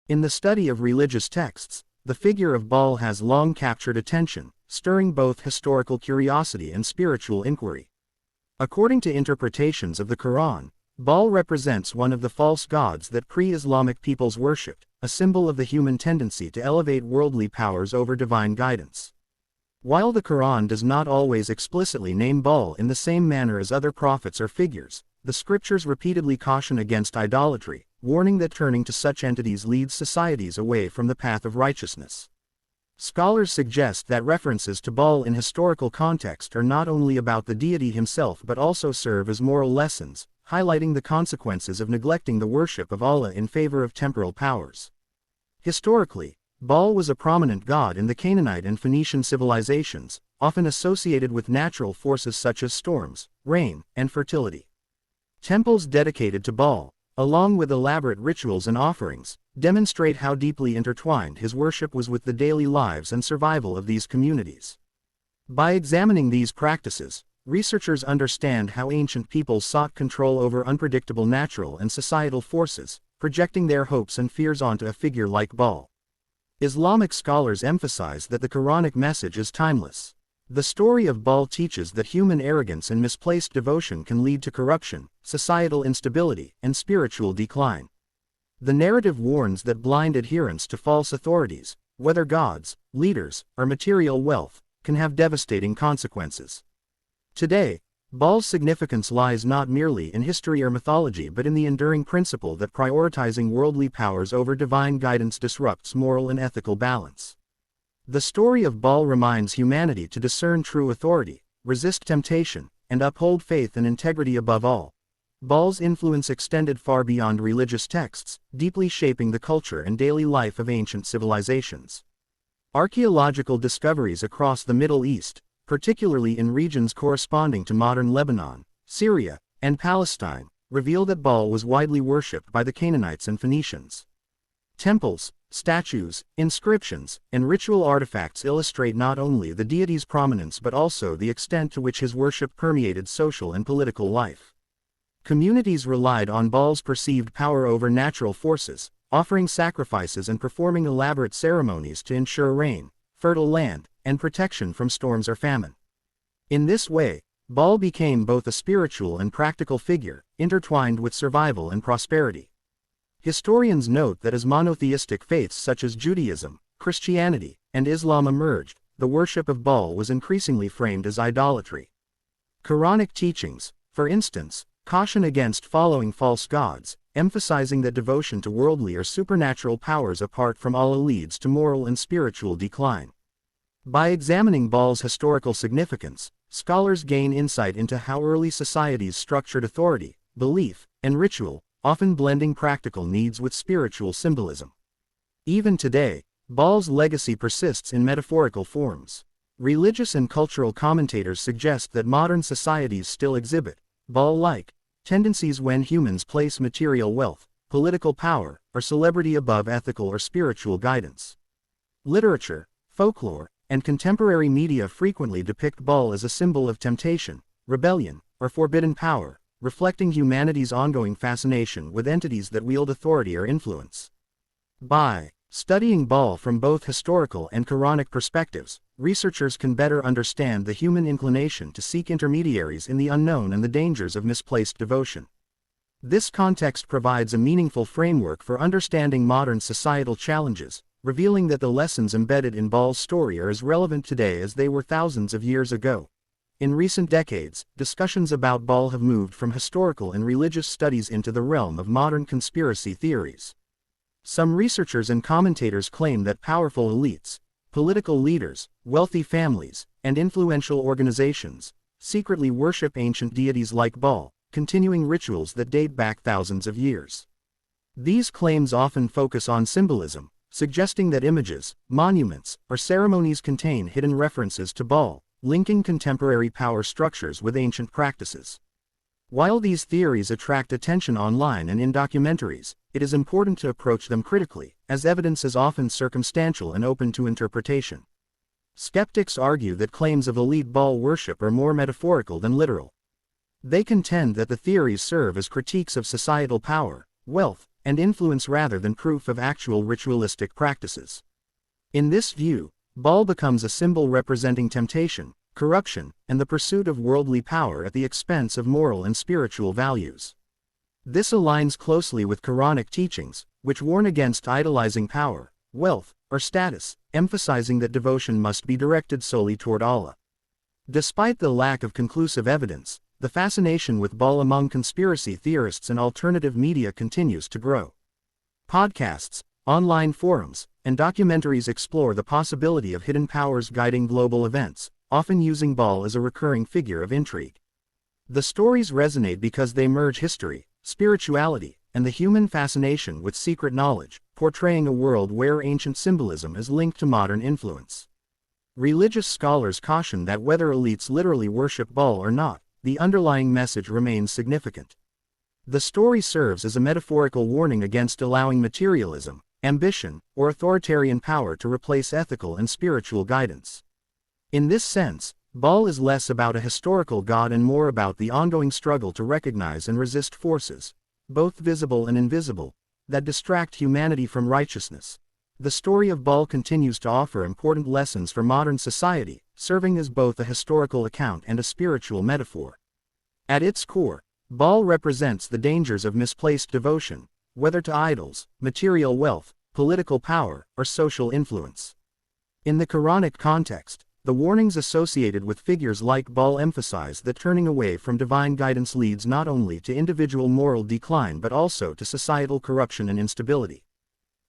In the study of religious texts, the figure of Baal has long captured attention, stirring both historical curiosity and spiritual inquiry. According to interpretations of the Quran, Baal represents one of the false gods that pre-Islamic peoples worshipped, a symbol of the human tendency to elevate worldly powers over divine guidance. While the Quran does not always explicitly name Baal in the same manner as other prophets or figures, the scriptures repeatedly caution against idolatry, warning that turning to such entities leads societies away from the path of righteousness. Scholars suggest that references to Baal in historical context are not only about the deity himself but also serve as moral lessons, highlighting the consequences of neglecting the worship of Allah in favor of temporal powers. Historically, Baal was a prominent god in the Canaanite and Phoenician civilizations, often associated with natural forces such as storms, rain, and fertility. Temples dedicated to Baal, along with elaborate rituals and offerings, demonstrate how deeply intertwined his worship was with the daily lives and survival of these communities. By examining these practices, researchers understand how ancient peoples sought control over unpredictable natural and societal forces, projecting their hopes and fears onto a figure like Baal. Islamic scholars emphasize that the Quranic message is timeless. The story of Baal teaches that human arrogance and misplaced devotion can lead to corruption, societal instability, and spiritual decline. The narrative warns that blind adherence to false authorities, whether gods, leaders, or material wealth, can have devastating consequences. Today, Baal's significance lies not merely in history or mythology but in the enduring principle that prioritizing worldly powers over divine guidance disrupts moral and ethical balance. The story of Baal reminds humanity to discern true authority, resist temptation, and uphold faith and integrity above all. Baal's influence extended far beyond religious texts, deeply shaping the culture and daily life of ancient civilizations. Archaeological discoveries across the Middle East, particularly in regions corresponding to modern Lebanon, Syria, and Palestine, reveal that Baal was widely worshipped by the Canaanites and Phoenicians. Temples, statues, inscriptions, and ritual artifacts illustrate not only the deity's prominence but also the extent to which his worship permeated social and political life. Communities relied on Baal's perceived power over natural forces, offering sacrifices and performing elaborate ceremonies to ensure rain, fertile land, and protection from storms or famine. In this way, Baal became both a spiritual and practical figure, intertwined with survival and prosperity. Historians note that as monotheistic faiths such as Judaism, Christianity, and Islam emerged, the worship of Baal was increasingly framed as idolatry. Quranic teachings, for instance, caution against following false gods, emphasizing that devotion to worldly or supernatural powers apart from Allah leads to moral and spiritual decline. By examining Baal's historical significance, scholars gain insight into how early societies structured authority, belief, and ritual, often blending practical needs with spiritual symbolism. Even today, Baal's legacy persists in metaphorical forms. Religious and cultural commentators suggest that modern societies still exhibit Baal-like tendencies when humans place material wealth, political power, or celebrity above ethical or spiritual guidance. Literature, folklore, and contemporary media frequently depict Baal as a symbol of temptation, rebellion, or forbidden power, reflecting humanity's ongoing fascination with entities that wield authority or influence. By studying Baal from both historical and Quranic perspectives, researchers can better understand the human inclination to seek intermediaries in the unknown and the dangers of misplaced devotion. This context provides a meaningful framework for understanding modern societal challenges, revealing that the lessons embedded in Baal's story are as relevant today as they were thousands of years ago. In recent decades, discussions about Baal have moved from historical and religious studies into the realm of modern conspiracy theories. Some researchers and commentators claim that powerful elites, political leaders, wealthy families, and influential organizations secretly worship ancient deities like Baal, continuing rituals that date back thousands of years. These claims often focus on symbolism, suggesting that images, monuments, or ceremonies contain hidden references to Baal, linking contemporary power structures with ancient practices. While these theories attract attention online and in documentaries, it is important to approach them critically, as evidence is often circumstantial and open to interpretation. Skeptics argue that claims of elite Baal worship are more metaphorical than literal. They contend that the theories serve as critiques of societal power, wealth, and influence rather than proof of actual ritualistic practices. In this view, Baal becomes a symbol representing temptation, corruption, and the pursuit of worldly power at the expense of moral and spiritual values. This aligns closely with Quranic teachings, which warn against idolizing power, wealth, or status, emphasizing that devotion must be directed solely toward Allah. Despite the lack of conclusive evidence, the fascination with Baal among conspiracy theorists and alternative media continues to grow. Podcasts, online forums, and documentaries explore the possibility of hidden powers guiding global events, often using Baal as a recurring figure of intrigue. The stories resonate because they merge history, spirituality, and the human fascination with secret knowledge, portraying a world where ancient symbolism is linked to modern influence. Religious scholars caution that whether elites literally worship Baal or not, the underlying message remains significant. The story serves as a metaphorical warning against allowing materialism, ambition, or authoritarian power to replace ethical and spiritual guidance. In this sense, Baal is less about a historical god and more about the ongoing struggle to recognize and resist forces, both visible and invisible, that distract humanity from righteousness. The story of Baal continues to offer important lessons for modern society, serving as both a historical account and a spiritual metaphor. At its core, Baal represents the dangers of misplaced devotion, whether to idols, material wealth, political power, or social influence. In the Quranic context, the warnings associated with figures like Baal emphasize that turning away from divine guidance leads not only to individual moral decline but also to societal corruption and instability.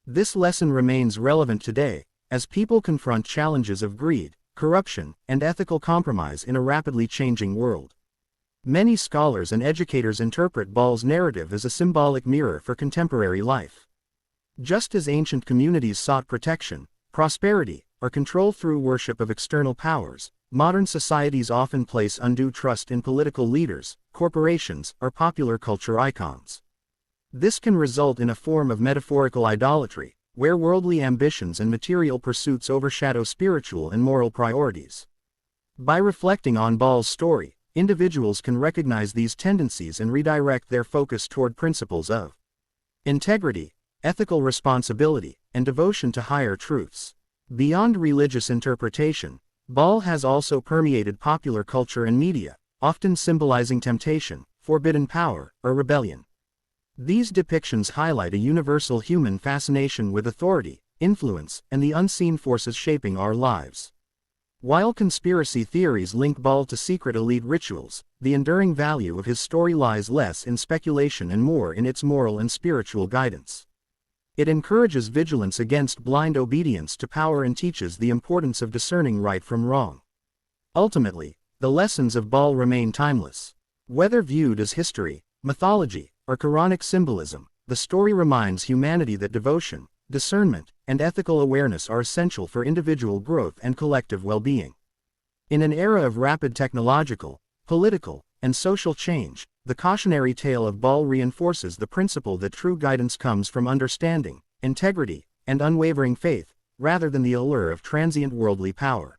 This lesson remains relevant today, as people confront challenges of greed, corruption, and ethical compromise in a rapidly changing world. Many scholars and educators interpret Baal's narrative as a symbolic mirror for contemporary life. Just as ancient communities sought protection, prosperity, or control through worship of external powers, modern societies often place undue trust in political leaders, corporations, or popular culture icons. This can result in a form of metaphorical idolatry, where worldly ambitions and material pursuits overshadow spiritual and moral priorities. By reflecting on Baal's story, individuals can recognize these tendencies and redirect their focus toward principles of integrity, ethical responsibility, and devotion to higher truths. Beyond religious interpretation, Baal has also permeated popular culture and media, often symbolizing temptation, forbidden power, or rebellion. These depictions highlight a universal human fascination with authority, influence, and the unseen forces shaping our lives. While conspiracy theories link Baal to secret elite rituals, the enduring value of his story lies less in speculation and more in its moral and spiritual guidance. It encourages vigilance against blind obedience to power and teaches the importance of discerning right from wrong. Ultimately, the lessons of Baal remain timeless. Whether viewed as history, mythology, or Quranic symbolism, the story reminds humanity that devotion, discernment, and ethical awareness are essential for individual growth and collective well-being. In an era of rapid technological, political, and social change, the cautionary tale of Baal reinforces the principle that true guidance comes from understanding, integrity, and unwavering faith, rather than the allure of transient worldly power.